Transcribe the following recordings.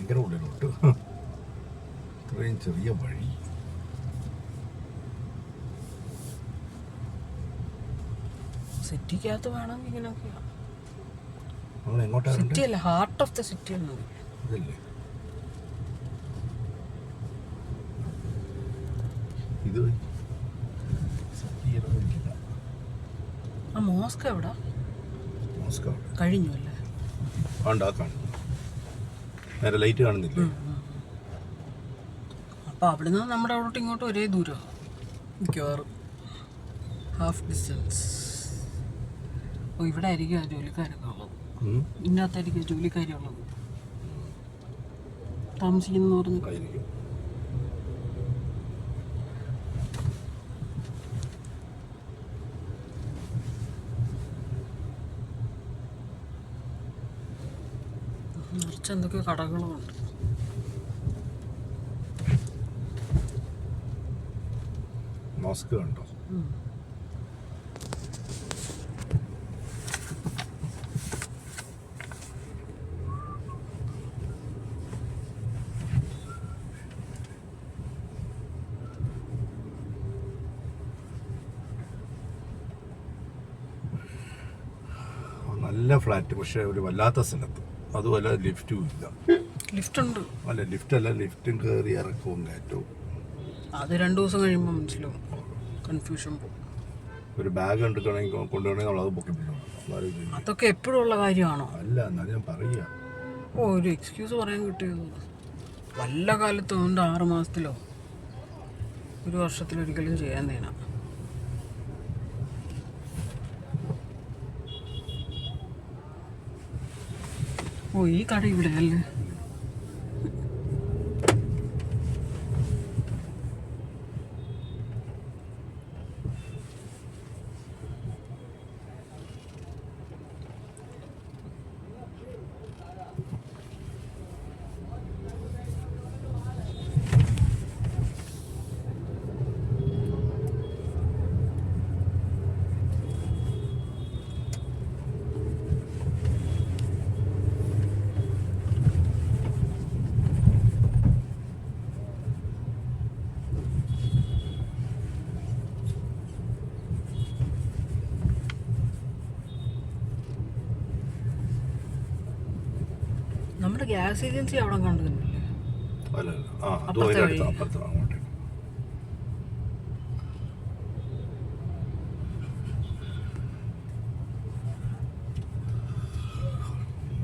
ഭയങ്കര ഉള്ളിലോട്ട് ഇത്രയും ചെറിയ വഴി. സിറ്റിക്കകത്ത് വേണമെങ്കിൽ ഇങ്ങനെയൊക്കെയാണ്. നമ്മൾ എങ്ങോട്ടാണ്? സിറ്റി അല്ല, ഹാർട്ട് ഓഫ് ദ സിറ്റി ആണ് ഇതല്ലേ ഇത്? ആ മോസ്ക് എവിടെ? മോസ്കോ കഴിഞ്ഞു അല്ലേ? കാണുന്നു. നേരെ ലൈറ്റ് കാണുന്നില്ലേ? അപ്പോൾ അവിടുന്ന് നമ്മുടെ അവിടോട്ട് ഇങ്ങോട്ട് ഒരേ ദൂരമാണ് മിക്കവാറും, ഹാഫ് ഡിസ്റ്റൻസ്. ഓ, ഇവിടെ ആയിരിക്കും ആ ജോലിക്കാരൊക്കെ ഉള്ളത്. ഇതിനകത്തായിരിക്കും ജോലിക്കാരുള്ളത് താമസിക്കുന്നു പറഞ്ഞു. നിറച്ച് എന്തൊക്കെയോ കടകളുമുണ്ട്. മോസ്ക് കണ്ടോ? നല്ല ഫ്ലാറ്റ്, പക്ഷെ ഒരു വല്ലാത്ത സ്ഥലത്ത്. അതുമല്ല ലിഫ്റ്റും ഇല്ല. ലിഫ്റ്റ് ഉണ്ട്. അല്ല ലിഫ്റ്റ് അല്ല, ലിഫ്റ്റും കയറി ഇറക്കവും കയറ്റവും. അത് 2 ദിവസം കഴിയുമ്പോൾ മനസ്സിലാവും, കൺഫ്യൂഷൻ പോകും. ഒരു ബാഗ് കൊണ്ടുപോകണമെങ്കിൽ നമ്മളത് പൊക്കിപ്പിടിക്കണം. അതൊക്കെ എപ്പോഴും ഉള്ള കാര്യമാണോ? അല്ല, എന്നാലും ഞാൻ പറയുക. ഓ, ഒരു എക്സ്ക്യൂസ് പറയാൻ കിട്ടിയത് വല്ല കാലത്ത് കൊണ്ട് 6 മാസത്തിലോ 1 വർഷത്തിലൊരിക്കലും ചെയ്യാൻ തേന. ഓ, ഈ കട ഇവിടെ അല്ലേ? നമ്മുടെ ഗ്യാസ് ഏജൻസി അവിടെ കണ്ടുതന്നില്ലേ?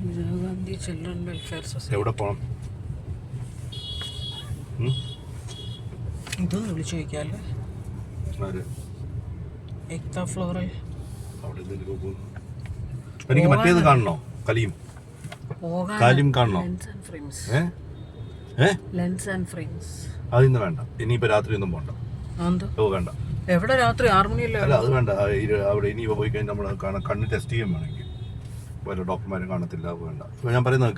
Indira Gandhi children welfare society. എവിടെ പോണം? ഇതൊന്ന് വിളിച്ചു ചോദിക്കാല്ലേ? എക്താ ഫ്ലോറൽ. എനിക്ക് മറ്റേത് കാണണോ? കലിയും കാണണോ? Lens and frames. അതിന്ന് വേണ്ട. ഇനിയിപ്പോ രാത്രി ഒന്നും പോണ്ട. വേണ്ട. എവിടെ രാത്രി 6 മണിയല്ലേ? അല്ല, അത് വേണ്ട. അവിടെ ഇനിയിപ്പോ പോയി കഴിഞ്ഞാൽ നമ്മൾ കണ്ണ് ടെസ്റ്റ് ചെയ്യാൻ വേണമെങ്കിൽ വല്ല ഡോക്ടർമാരും കാണത്തില്ല. വേണ്ട. ഞാൻ പറയുന്നത്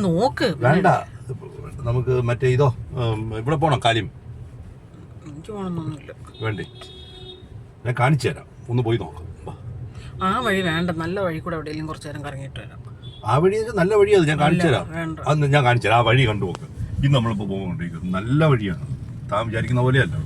നോക്ക്. വേണ്ട, നമുക്ക് മറ്റേ ഇതോ ഇവിടെ പോണം. കാര്യം എനിക്ക് പോകണമെന്നൊന്നുമില്ല. വേണ്ടേ? ഞാൻ കാണിച്ചു തരാം, ഒന്ന് പോയി നോക്കാം. ആ വഴി വേണ്ട, നല്ല വഴി കൂടെ എവിടെയെങ്കിലും കുറച്ചു നേരം കറങ്ങിയിട്ട് വരാം. ആ വഴി നല്ല വഴിയാണ്, ഞാൻ കാണിച്ചു തരാം. അന്ന് ഞാൻ കാണിച്ചു തരാം. ആ വഴി കണ്ടുപോക്ക്. ഇന്ന് നമ്മളിപ്പോൾ പോകുന്നുകൊണ്ടിരിക്കുന്നത് നല്ല വഴിയാണ്. താൻ വിചാരിക്കുന്ന പോലെയല്ല.